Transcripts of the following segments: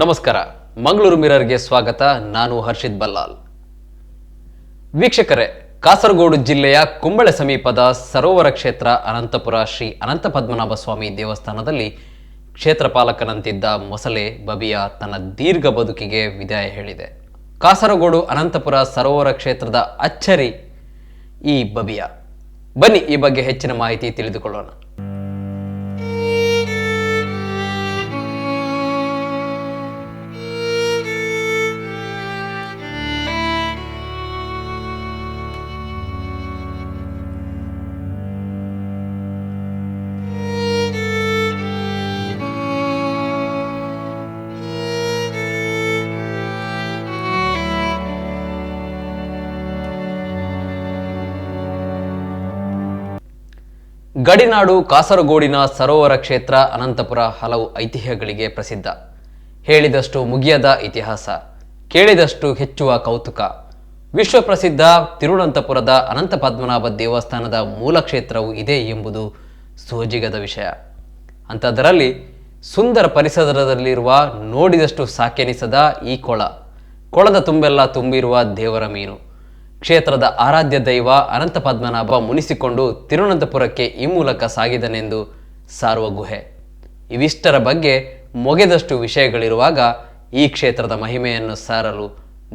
ನಮಸ್ಕಾರ, ಮಂಗಳೂರು ಮಿರರ್ಗೆ ಸ್ವಾಗತ. ನಾನು ಹರ್ಷಿತ್ ಬಲ್ಲಾಲ್. ವೀಕ್ಷಕರೇ, ಕಾಸರಗೋಡು ಜಿಲ್ಲೆಯ ಕುಂಬಳೆ ಸಮೀಪದ ಸರೋವರ ಕ್ಷೇತ್ರ ಅನಂತಪುರ ಶ್ರೀ ಅನಂತ ಪದ್ಮನಾಭ ಸ್ವಾಮಿ ದೇವಸ್ಥಾನದಲ್ಲಿ ಕ್ಷೇತ್ರಪಾಲಕನಂತಿದ್ದ ಮೊಸಳೆ ಬಬಿಯಾ ತನ್ನ ದೀರ್ಘ ಬದುಕಿಗೆ ವಿದಾಯ ಹೇಳಿದೆ. ಕಾಸರಗೋಡು ಅನಂತಪುರ ಸರೋವರ ಕ್ಷೇತ್ರದ ಅಚ್ಚರಿ ಈ ಬಬಿಯಾ. ಬನ್ನಿ ಈ ಬಗ್ಗೆ ಹೆಚ್ಚಿನ ಮಾಹಿತಿ ತಿಳಿದುಕೊಳ್ಳೋಣ. ಗಡಿನಾಡು ಕಾಸರಗೋಡಿನ ಸರೋವರ ಕ್ಷೇತ್ರ ಅನಂತಪುರ ಹಲವು ಐತಿಹ್ಯಗಳಿಗೆ ಪ್ರಸಿದ್ಧ. ಹೇಳಿದಷ್ಟು ಮುಗಿಯದ ಇತಿಹಾಸ, ಕೇಳಿದಷ್ಟು ಹೆಚ್ಚುವ ಕೌತುಕ. ವಿಶ್ವಪ್ರಸಿದ್ಧ ತಿರುವನಂತಪುರದ ಅನಂತ ಪದ್ಮನಾಭ ದೇವಸ್ಥಾನದ ಮೂಲ ಕ್ಷೇತ್ರವು ಇದೆ ಎಂಬುದು ಸೋಜಿಗದ ವಿಷಯ. ಅಂಥದ್ದರಲ್ಲಿ ಸುಂದರ ಪರಿಸರದಲ್ಲಿರುವ ನೋಡಿದಷ್ಟು ಸಾಕೆನಿಸದ ಈ ಕೊಳದ ತುಂಬೆಲ್ಲ ತುಂಬಿರುವ ದೇವರ ಮೀನು. ಕ್ಷೇತ್ರದ ಆರಾಧ್ಯ ದೈವ ಅನಂತ ಪದ್ಮನಾಭ ಮುನಿಸಿಕೊಂಡು ತಿರುವನಂತಪುರಕ್ಕೆ ಈ ಮೂಲಕ ಸಾಗಿದನೆಂದು ಸಾರುವ ಗುಹೆ. ಇವಿಷ್ಟರ ಬಗ್ಗೆ ಮೊಗೆದಷ್ಟು ವಿಷಯಗಳಿರುವಾಗ ಈ ಕ್ಷೇತ್ರದ ಮಹಿಮೆಯನ್ನು ಸಾರಲು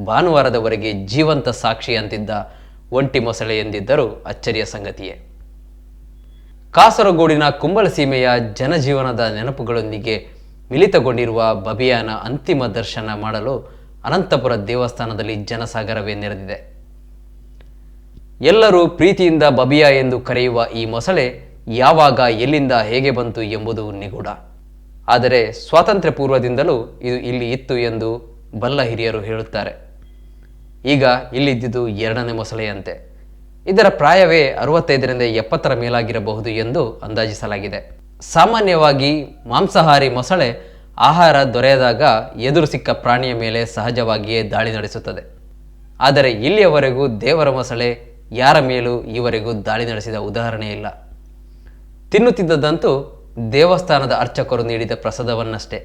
ಭಾನುವಾರದವರೆಗೆ ಜೀವಂತ ಸಾಕ್ಷಿಯಂತಿದ್ದ ಒಂಟಿ ಮೊಸಳೆ ಎಂದಿದ್ದರೂ ಅಚ್ಚರಿಯ ಸಂಗತಿಯೇ. ಕಾಸರಗೋಡಿನ ಕುಂಬಳ ಸೀಮೆಯ ಜನಜೀವನದ ನೆನಪುಗಳೊಂದಿಗೆ ಮಿಳಿತಗೊಂಡಿರುವ ಬಬಿಯಾನ ಅಂತಿಮ ದರ್ಶನ ಮಾಡಲು ಅನಂತಪುರ ದೇವಸ್ಥಾನದಲ್ಲಿ ಜನಸಾಗರವೇ ನೆರೆದಿದೆ. ಎಲ್ಲರೂ ಪ್ರೀತಿಯಿಂದ ಬಬಿಯಾ ಎಂದು ಕರೆಯುವ ಈ ಮೊಸಳೆ ಯಾವಾಗ, ಎಲ್ಲಿಂದ, ಹೇಗೆ ಬಂತು ಎಂಬುದು ನಿಗೂಢ. ಆದರೆ ಸ್ವಾತಂತ್ರ್ಯ ಪೂರ್ವದಿಂದಲೂ ಇದು ಇಲ್ಲಿ ಇತ್ತು ಎಂದು ಬಲ್ಲ ಹಿರಿಯರು ಹೇಳುತ್ತಾರೆ. ಈಗ ಇಲ್ಲಿದ್ದುದು ಎರಡನೇ ಮೊಸಳೆಯಂತೆ. ಇದರ ಪ್ರಾಯವೇ 65ರಿಂದ 70ರ ಮೇಲಾಗಿರಬಹುದು ಎಂದು ಅಂದಾಜಿಸಲಾಗಿದೆ. ಸಾಮಾನ್ಯವಾಗಿ ಮಾಂಸಾಹಾರಿ ಮೊಸಳೆ ಆಹಾರ ದೊರೆಯದಾಗ ಎದುರು ಸಿಕ್ಕ ಪ್ರಾಣಿಯ ಮೇಲೆ ಸಹಜವಾಗಿಯೇ ದಾಳಿ ನಡೆಸುತ್ತದೆ. ಆದರೆ ಇಲ್ಲಿಯವರೆಗೂ ದೇವರ ಮೊಸಳೆ ಯಾರ ಮೇಲೂ ಈವರೆಗೂ ದಾಳಿ ನಡೆಸಿದ ಉದಾಹರಣೆ ಇಲ್ಲ. ತಿನ್ನುತ್ತಿದ್ದದಂತೂ ದೇವಸ್ಥಾನದ ಅರ್ಚಕರು ನೀಡಿದ ಪ್ರಸಾದವನ್ನಷ್ಟೇ.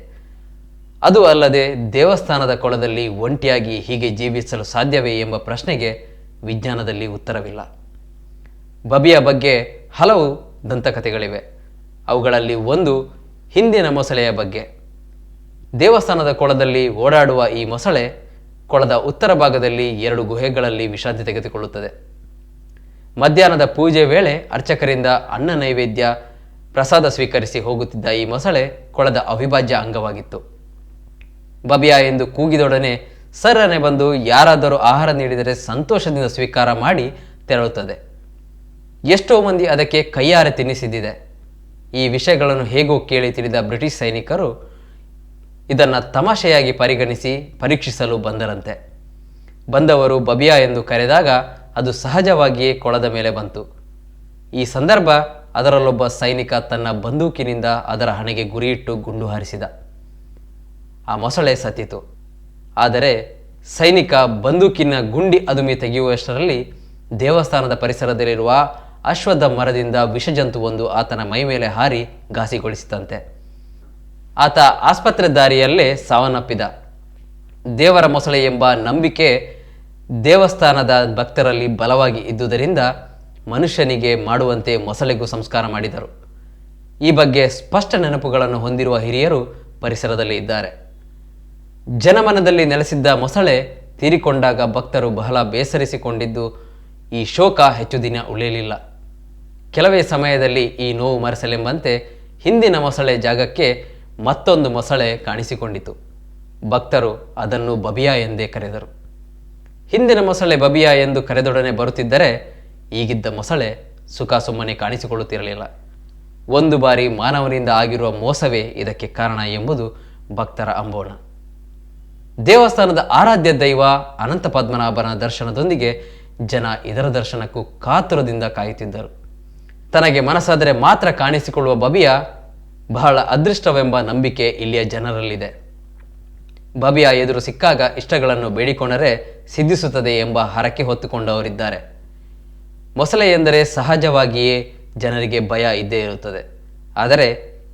ಅದು ಅಲ್ಲದೆ ದೇವಸ್ಥಾನದ ಕೊಳದಲ್ಲಿ ಒಂಟಿಯಾಗಿ ಹೀಗೆ ಜೀವಿಸಲು ಸಾಧ್ಯವೇ ಎಂಬ ಪ್ರಶ್ನೆಗೆ ವಿಜ್ಞಾನದಲ್ಲಿ ಉತ್ತರವಿಲ್ಲ. ಬಬಿಯಾ ಬಗ್ಗೆ ಹಲವು ದಂತಕಥೆಗಳಿವೆ. ಅವುಗಳಲ್ಲಿ ಒಂದು ಹಿಂದಿನ ಮೊಸಳೆಯ ಬಗ್ಗೆ. ದೇವಸ್ಥಾನದ ಕೊಳದಲ್ಲಿ ಓಡಾಡುವ ಈ ಮೊಸಳೆ ಕೊಳದ ಉತ್ತರ ಭಾಗದಲ್ಲಿ 2 ಗುಹೆಗಳಲ್ಲಿ ವಿಶ್ರಾಂತಿ ತೆಗೆದುಕೊಳ್ಳುತ್ತದೆ. ಮಧ್ಯಾಹ್ನದ ಪೂಜೆ ವೇಳೆ ಅರ್ಚಕರಿಂದ ಅನ್ನ ನೈವೇದ್ಯ ಪ್ರಸಾದ ಸ್ವೀಕರಿಸಿ ಹೋಗುತ್ತಿದ್ದ ಈ ಮೊಸಳೆ ಕೊಳದ ಅವಿಭಾಜ್ಯ ಅಂಗವಾಗಿತ್ತು. ಬಬಿಯಾ ಎಂದು ಕೂಗಿದೊಡನೆ ಸರ್ರನೆ ಬಂದು ಯಾರಾದರೂ ಆಹಾರ ನೀಡಿದರೆ ಸಂತೋಷದಿಂದ ಸ್ವೀಕಾರ ಮಾಡಿ ತೆರಳುತ್ತದೆ. ಎಷ್ಟೋ ಮಂದಿ ಅದಕ್ಕೆ ಕೈಯಾರೆ ತಿನ್ನಿಸಿದ್ದಿದೆ. ಈ ವಿಷಯಗಳನ್ನು ಹೇಗೋ ಕೇಳಿ ತಿಳಿದ ಬ್ರಿಟಿಷ್ ಸೈನಿಕರು ಇದನ್ನು ತಮಾಷೆಯಾಗಿ ಪರಿಗಣಿಸಿ ಪರೀಕ್ಷಿಸಲು ಬಂದರಂತೆ. ಬಂದವರು ಬಬಿಯಾ ಎಂದು ಕರೆದಾಗ ಅದು ಸಹಜವಾಗಿಯೇ ಕೊಳದ ಮೇಲೆ ಬಂತು. ಈ ಸಂದರ್ಭ ಅದರಲ್ಲೊಬ್ಬ ಸೈನಿಕ ತನ್ನ ಬಂದೂಕಿನಿಂದ ಅದರ ಹಣೆಗೆ ಗುರಿಯಿಟ್ಟು ಗುಂಡು ಹಾರಿಸಿದ. ಆ ಮೊಸಳೆ ಸತ್ತಿತು. ಆದರೆ ಸೈನಿಕ ಬಂದೂಕಿನ ಗುಂಡಿ ಅದುಮಿ ತೆಗೆಯುವಷ್ಟರಲ್ಲಿ ದೇವಸ್ಥಾನದ ಪರಿಸರದಲ್ಲಿರುವ ಅಶ್ವತ್ಥ ಮರದಿಂದ ವಿಷಜಂತುವೊಂದು ಆತನ ಮೈ ಮೇಲೆ ಹಾರಿ ಘಾಸಿಗೊಳಿಸಿತಂತೆ. ಆತ ಆಸ್ಪತ್ರೆ ದಾರಿಯಲ್ಲೇ ಸಾವನ್ನಪ್ಪಿದ. ದೇವರ ಮೊಸಳೆ ಎಂಬ ನಂಬಿಕೆ ದೇವಸ್ಥಾನದ ಭಕ್ತರಲ್ಲಿ ಬಲವಾಗಿ ಇದ್ದುದರಿಂದ ಮನುಷ್ಯನಿಗೆ ಮಾಡುವಂತೆ ಮೊಸಳೆಗೂ ಸಂಸ್ಕಾರ ಮಾಡಿದರು. ಈ ಬಗ್ಗೆ ಸ್ಪಷ್ಟ ನೆನಪುಗಳನ್ನು ಹೊಂದಿರುವ ಹಿರಿಯರು ಪರಿಸರದಲ್ಲಿ ಇದ್ದಾರೆ. ಜನಮನದಲ್ಲಿ ನೆಲೆಸಿದ್ದ ಮೊಸಳೆ ತೀರಿಕೊಂಡಾಗ ಭಕ್ತರು ಬಹಳ ಬೇಸರಿಸಿಕೊಂಡಿದ್ದು ಈ ಶೋಕ ಹೆಚ್ಚು ದಿನ ಉಳಿಯಲಿಲ್ಲ. ಕೆಲವೇ ಸಮಯದಲ್ಲಿ ಈ ನೋವು ಮರೆಸಲೆಂಬಂತೆ ಹಿಂದಿನ ಮೊಸಳೆ ಜಾಗಕ್ಕೆ ಮತ್ತೊಂದು ಮೊಸಳೆ ಕಾಣಿಸಿಕೊಂಡಿತು. ಭಕ್ತರು ಅದನ್ನು ಬಬಿಯಾ ಎಂದೇ ಕರೆದರು. ಹಿಂದಿನ ಮೊಸಳೆ ಬಬಿಯಾ ಎಂದು ಕರೆದೊಡನೆ ಬರುತ್ತಿದ್ದರೆ ಈಗಿದ್ದ ಮೊಸಳೆ ಸುಖ ಸುಮ್ಮನೆ ಕಾಣಿಸಿಕೊಳ್ಳುತ್ತಿರಲಿಲ್ಲ. ಒಂದು ಬಾರಿ ಮಾನವನಿಂದ ಆಗಿರುವ ಮೋಸವೇ ಇದಕ್ಕೆ ಕಾರಣ ಎಂಬುದು ಭಕ್ತರ ಅಂಬೋಣ. ದೇವಸ್ಥಾನದ ಆರಾಧ್ಯ ದೈವ ಅನಂತ ಪದ್ಮನಾಭನ ದರ್ಶನದೊಂದಿಗೆ ಜನ ಇದರ ದರ್ಶನಕ್ಕೂ ಕಾತುರದಿಂದ ಕಾಯುತ್ತಿದ್ದರು. ತನಗೆ ಮನಸ್ಸಾದರೆ ಮಾತ್ರ ಕಾಣಿಸಿಕೊಳ್ಳುವ ಬಬಿಯಾ ಬಹಳ ಅದೃಷ್ಟವೆಂಬ ನಂಬಿಕೆ ಇಲ್ಲಿಯ ಜನರಲ್ಲಿದೆ. ಬಬಿಯಾ ಎದುರು ಸಿಕ್ಕಾಗ ಇಷ್ಟಗಳನ್ನು ಬೇಡಿಕೊಂಡರೆ ಸಿದ್ಧಿಸುತ್ತದೆ ಎಂಬ ಹರಕೆ ಹೊತ್ತುಕೊಂಡವರಿದ್ದಾರೆ. ಮೊಸಳೆ ಎಂದರೆ ಸಹಜವಾಗಿಯೇ ಜನರಿಗೆ ಭಯ ಇದ್ದೇ ಇರುತ್ತದೆ. ಆದರೆ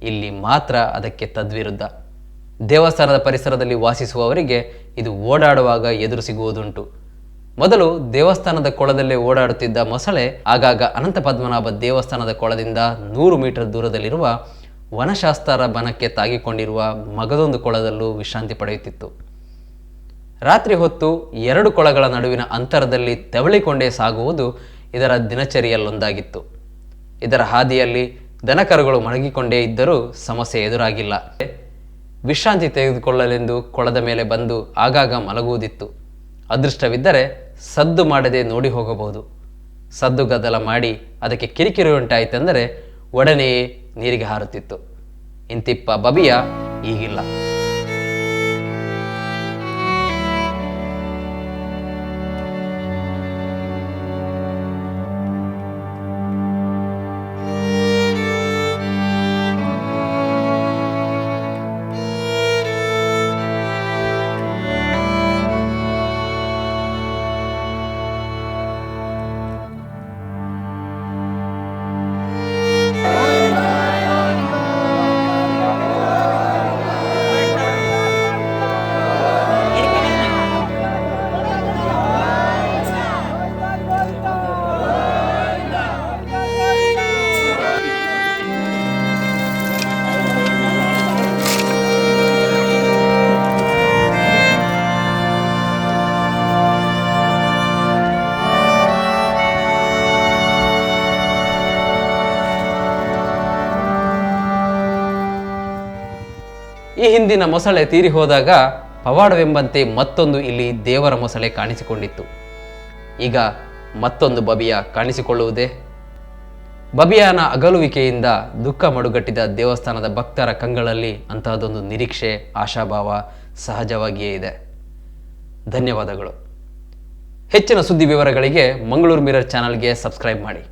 ಇಲ್ಲಿ ಮಾತ್ರ ಅದಕ್ಕೆ ತದ್ವಿರುದ್ಧ. ದೇವಸ್ಥಾನದ ಪರಿಸರದಲ್ಲಿ ವಾಸಿಸುವವರಿಗೆ ಇದು ಓಡಾಡುವಾಗ ಎದುರು ಸಿಗುವುದುಂಟು. ಮೊದಲು ದೇವಸ್ಥಾನದ ಕೊಳದಲ್ಲೇ ಓಡಾಡುತ್ತಿದ್ದ ಮೊಸಳೆ ಆಗಾಗ ಅನಂತ ಪದ್ಮನಾಭ ದೇವಸ್ಥಾನದ ಕೊಳದಿಂದ 100 ಮೀಟರ್ ದೂರದಲ್ಲಿರುವ ವನಶಾಸ್ತ್ರ ಬನಕ್ಕೆ ತಾಗಿಕೊಂಡಿರುವ ಮಗದೊಂದು ಕೊಳದಲ್ಲೂ ವಿಶ್ರಾಂತಿ ಪಡೆಯುತ್ತಿತ್ತು. ರಾತ್ರಿ ಹೊತ್ತು 2 ಕೊಳಗಳ ನಡುವಿನ ಅಂತರದಲ್ಲಿ ತೆವಳಿಕೊಂಡೇ ಸಾಗುವುದು ಇದರ ದಿನಚರಿಯಲ್ಲೊಂದಾಗಿತ್ತು. ಇದರ ಹಾದಿಯಲ್ಲಿ ದನಕರುಗಳು ಮಲಗಿಕೊಂಡೇ ಇದ್ದರೂ ಸಮಸ್ಯೆ ಎದುರಾಗಿಲ್ಲ. ವಿಶ್ರಾಂತಿ ತೆಗೆದುಕೊಳ್ಳಲೆಂದು ಕೊಳದ ಮೇಲೆ ಬಂದು ಆಗಾಗ ಮಲಗುವುದಿತ್ತು. ಅದೃಷ್ಟವಿದ್ದರೆ ಸದ್ದು ಮಾಡದೆ ನೋಡಿ ಹೋಗಬಹುದು. ಸದ್ದು ಗದ್ದಲ ಮಾಡಿ ಅದಕ್ಕೆ ಕಿರಿಕಿರಿ ಉಂಟಾಯಿತೆಂದರೆ ಒಡನೆಯೇ ನೀರಿಗೆ ಹಾರುತ್ತಿತ್ತು. ಇಂತಿಪ್ಪ ಬಬಿಯ ಈಗಿಲ್ಲ. ಈ ಹಿಂದಿನ ಮೊಸಳೆ ತೀರಿ ಹೋದಾಗ ಪವಾಡವೆಂಬಂತೆ ಮತ್ತೊಂದು ಇಲ್ಲಿ ದೇವರ ಮೊಸಳೆ ಕಾಣಿಸಿಕೊಂಡಿತ್ತು. ಈಗ ಮತ್ತೊಂದು ಬಬಿಯ ಕಾಣಿಸಿಕೊಳ್ಳುವುದೇ? ಬಬಿಯಾನ ಅಗಲುವಿಕೆಯಿಂದ ದುಃಖ ಮಡುಗಟ್ಟಿದ ದೇವಸ್ಥಾನದ ಭಕ್ತರ ಕಂಗಳಲ್ಲಿ ಅಂತಹದೊಂದು ನಿರೀಕ್ಷೆ, ಆಶಾಭಾವ ಸಹಜವಾಗಿಯೇ ಇದೆ. ಧನ್ಯವಾದಗಳು. ಹೆಚ್ಚಿನ ಸುದ್ದಿ ವಿವರಗಳಿಗೆ ಮಂಗಳೂರು ಮಿರರ್ ಚಾನಲ್ಗೆ ಸಬ್ಸ್ಕ್ರೈಬ್ ಮಾಡಿ.